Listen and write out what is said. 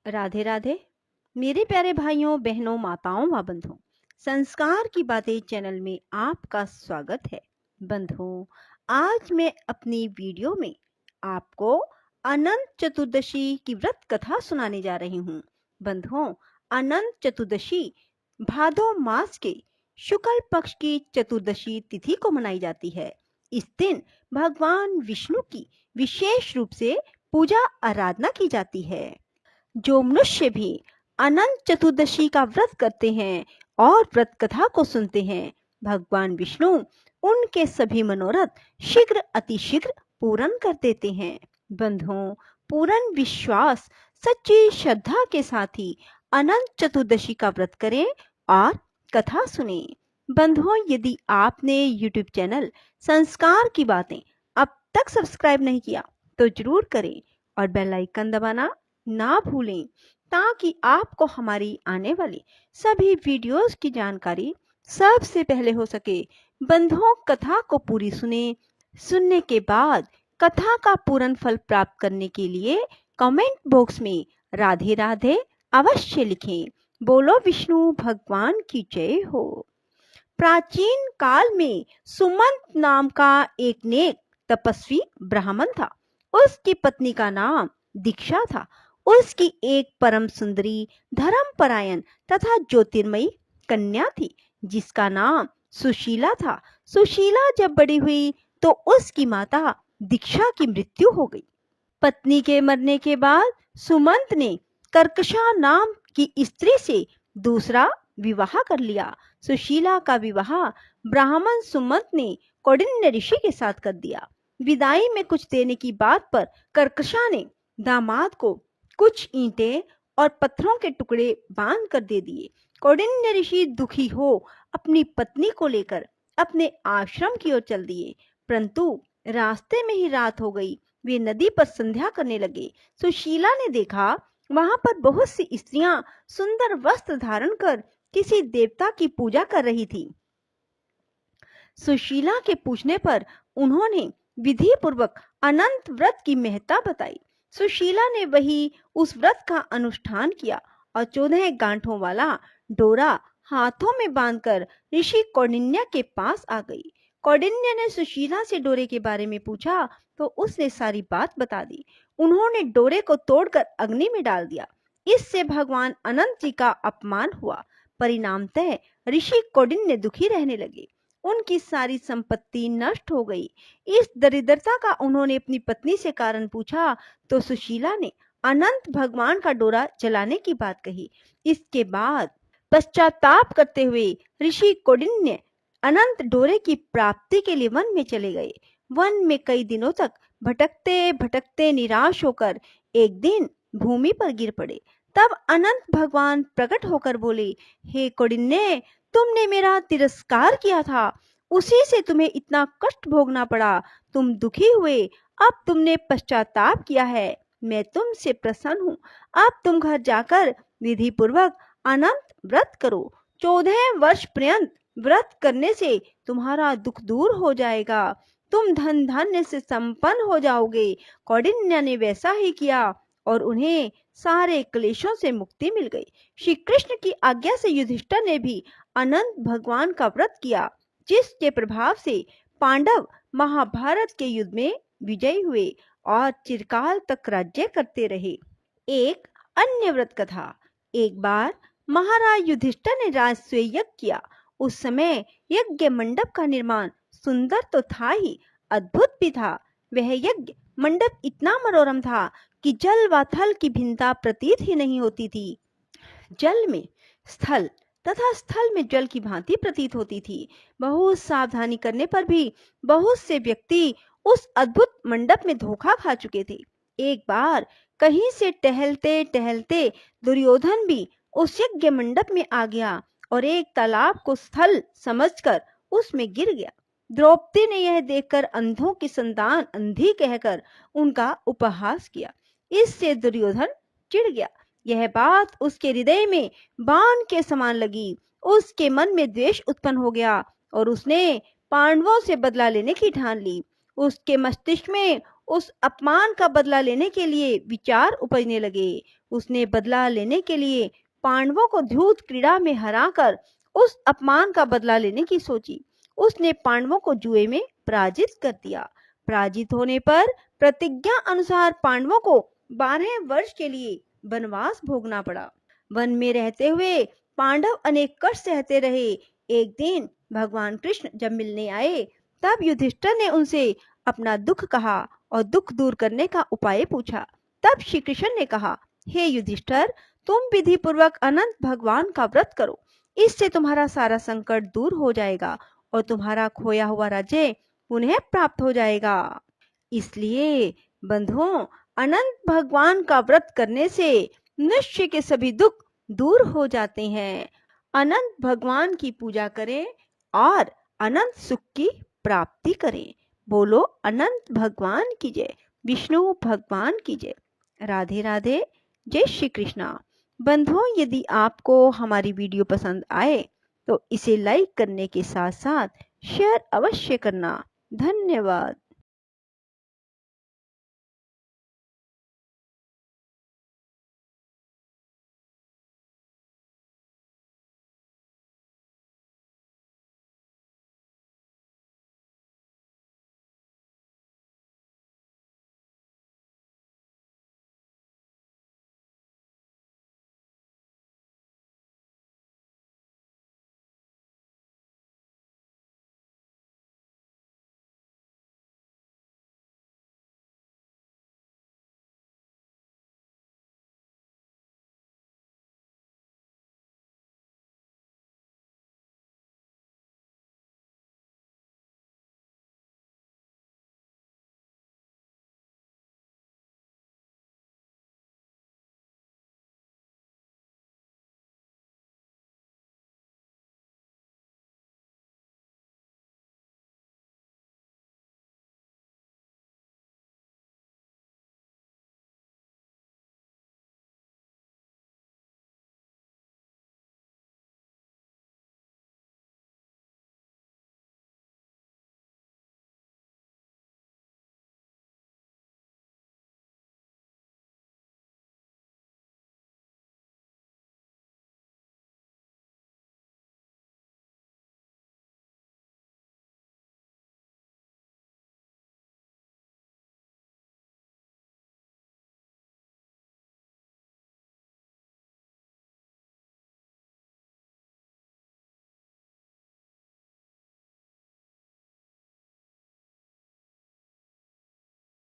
राधे राधे। मेरे प्यारे भाइयों बहनों माताओं व बंधुओं, संस्कार की बातें चैनल में आपका स्वागत है। बंधुओं, आज मैं अपनी वीडियो में आपको अनंत चतुर्दशी की व्रत कथा सुनाने जा रही हूँ। बंधुओं, अनंत चतुर्दशी भादो मास के शुक्ल पक्ष की चतुर्दशी तिथि को मनाई जाती है। इस दिन भगवान विष्णु की विशेष रूप से पूजा आराधना की जाती है। जो मनुष्य भी अनंत चतुर्दशी का व्रत करते हैं और व्रत कथा को सुनते हैं, भगवान विष्णु उनके सभी मनोरथ शीघ्र अतिशीघ्र पूर्ण कर देते हैं। बंधुओं, पूर्ण विश्वास सच्ची श्रद्धा के साथ ही अनंत चतुर्दशी का व्रत करें और कथा सुने। बंधुओं, यदि आपने YouTube चैनल संस्कार की बातें अब तक सब्सक्राइब नहीं किया तो जरूर करें और बेल आइकन दबाना ना भूलें, ताकि आपको हमारी आने वाली सभी वीडियोस की जानकारी सबसे पहले हो सके। बंधुओं, कथा को पूरी सुने। सुनने के बाद कथा का पूर्ण फल प्राप्त करने के लिए कमेंट बॉक्स में राधे राधे अवश्य लिखें। बोलो विष्णु भगवान की जय हो। प्राचीन काल में सुमंत नाम का एक नेक तपस्वी ब्राह्मण था। उसकी पत्नी का नाम दीक्षा था। उसकी एक परम सुंदरी, धर्मपरायण तथा ज्योतिर्मयी कन्या थी, जिसका नाम सुशीला था। सुशीला जब बड़ी हुई तो उसकी माता दीक्षा की मृत्यु हो गई। पत्नी के मरने के बाद सुमंत ने कर्कशा नाम की स्त्री से दूसरा विवाह कर लिया। सुशीला का विवाह ब्राह्मण सुमंत ने कौंडिन्य ऋषि के साथ कर दिया। विदाई में कुछ देने की बात पर कर्कशा ने दामाद को कुछ ईंटें और पत्थरों के टुकड़े बांध कर दे दिए। कौंडिन्य ऋषि दुखी हो अपनी पत्नी को लेकर अपने आश्रम की ओर चल दिए, परंतु रास्ते में ही रात हो गई। वे नदी पर संध्या करने लगे। सुशीला ने देखा वहां पर बहुत सी स्त्रियां सुंदर वस्त्र धारण कर किसी देवता की पूजा कर रही थी। सुशीला के पूछने पर उन्होंने विधि पूर्वक अनंत व्रत की महत्ता बताई। सुशीला ने वही उस व्रत का अनुष्ठान किया और 14 गांठों वाला डोरा हाथों में बांधकर ऋषि कौंडिन्य के पास आ गई। कौंडिन्य ने सुशीला से डोरे के बारे में पूछा तो उसने सारी बात बता दी। उन्होंने डोरे को तोड़कर अग्नि में डाल दिया। इससे भगवान अनंत जी का अपमान हुआ। परिणामतः ऋषि कौंडिन्य दुखी रहने लगे। उनकी सारी संपत्ति नष्ट हो गई। इस दरिद्रता का उन्होंने अपनी पत्नी से कारण पूछा तो सुशीला ने अनंत भगवान का डोरा जलाने की बात कही। इसके बाद पश्चाताप करते हुए ऋषि कौंडिन्य अनंत डोरे की प्राप्ति के लिए वन में चले गए। वन में कई दिनों तक भटकते भटकते निराश होकर एक दिन भूमि पर गिर पड़े। तब अनंत भगवान प्रकट होकर बोले, हे कौंडिन्य, तुमने मेरा तिरस्कार किया था, उसी से तुम्हें इतना कष्ट भोगना पड़ा। तुम दुखी हुए, अब तुमने पश्चाताप किया है, मैं तुमसे प्रसन्न हूँ। अब तुम घर जाकर विधि पूर्वक अनंत व्रत करो। 14 वर्ष पर्यंत व्रत करने से तुम्हारा दुख दूर हो जाएगा, तुम धन धान्य से संपन्न हो जाओगे। कौंडिन्य ने वैसा ही किया और उन्हें सारे क्लेशों से मुक्ति मिल गई। श्री कृष्ण की आज्ञा से युधिष्ठिर ने भी अनंत भगवान का व्रत किया, जिसके प्रभाव से पांडव महाभारत के युद्ध में विजयी हुए और चिरकाल तक राज्य करते रहे। एक अन्य व्रत कथा। एक बार महाराज युधिष्ठिर ने राजसूय यज्ञ किया। उस समय यज्ञ मंडप का निर्माण सुंदर तो था ही, अद्भुत भी था। वह यज्ञ मंडप इतना मनोरम था कि जल व थल की भिन्नता प्रतीत ही नहीं होती थी। जल में स्थल तथा स्थल में जल की भांति प्रतीत होती थी। बहुत सावधानी करने पर भी बहुत से व्यक्ति उस अद्भुत मंडप में धोखा खा चुके थे। एक बार कहीं से टहलते टहलते दुर्योधन भी उस यज्ञ मंडप में आ गया और एक तालाब को स्थल समझकर उसमें गिर गया। द्रौपदी ने यह देखकर अंधों की संतान अंधी कहकर उनका उपहास किया। इससे दुर्योधन चिढ़ गया। यह बात उसके हृदय में बाण के समान लगी। उसके मन में द्वेष उत्पन्न हो गया और उसने पांडवों से बदला लेने की ठान ली। उसके मस्तिष्क में उस अपमान का बदला लेने के लिए विचार उपजने लगे। उसने बदला लेने के लिए पांडवों को द्यूत क्रीड़ा में हराकर उस अपमान का बदला लेने की सोची। उसने पांडवों को जुए में पराजित कर दिया। पराजित होने पर प्रतिज्ञा अनुसार पांडवों को 12 वर्ष के लिए वनवास भोगना पड़ा। वन में रहते हुए पांडव अनेक कष्ट सहते रहे। एक दिन भगवान कृष्ण जब मिलने आए तब युधिष्ठिर ने उनसे अपना दुख कहा और दुख दूर करने का उपाय पूछा। तब श्री कृष्ण ने कहा, हे युधिष्ठिर, तुम विधि पूर्वक अनंत भगवान का व्रत करो। इससे तुम्हारा सारा संकट दूर हो जाएगा और तुम्हारा खोया हुआ राज्य पुनः प्राप्त हो जाएगा। इसलिए बंधुओं, अनंत भगवान का व्रत करने से मनुष्य के सभी दुख दूर हो जाते हैं। अनंत भगवान की पूजा करें और अनंत सुख की प्राप्ति करें। बोलो अनंत भगवान की जय, विष्णु भगवान की जय। राधे राधे, जय श्री कृष्णा। बंधुओं, यदि आपको हमारी वीडियो पसंद आए तो इसे लाइक करने के साथ साथ शेयर अवश्य करना। धन्यवाद।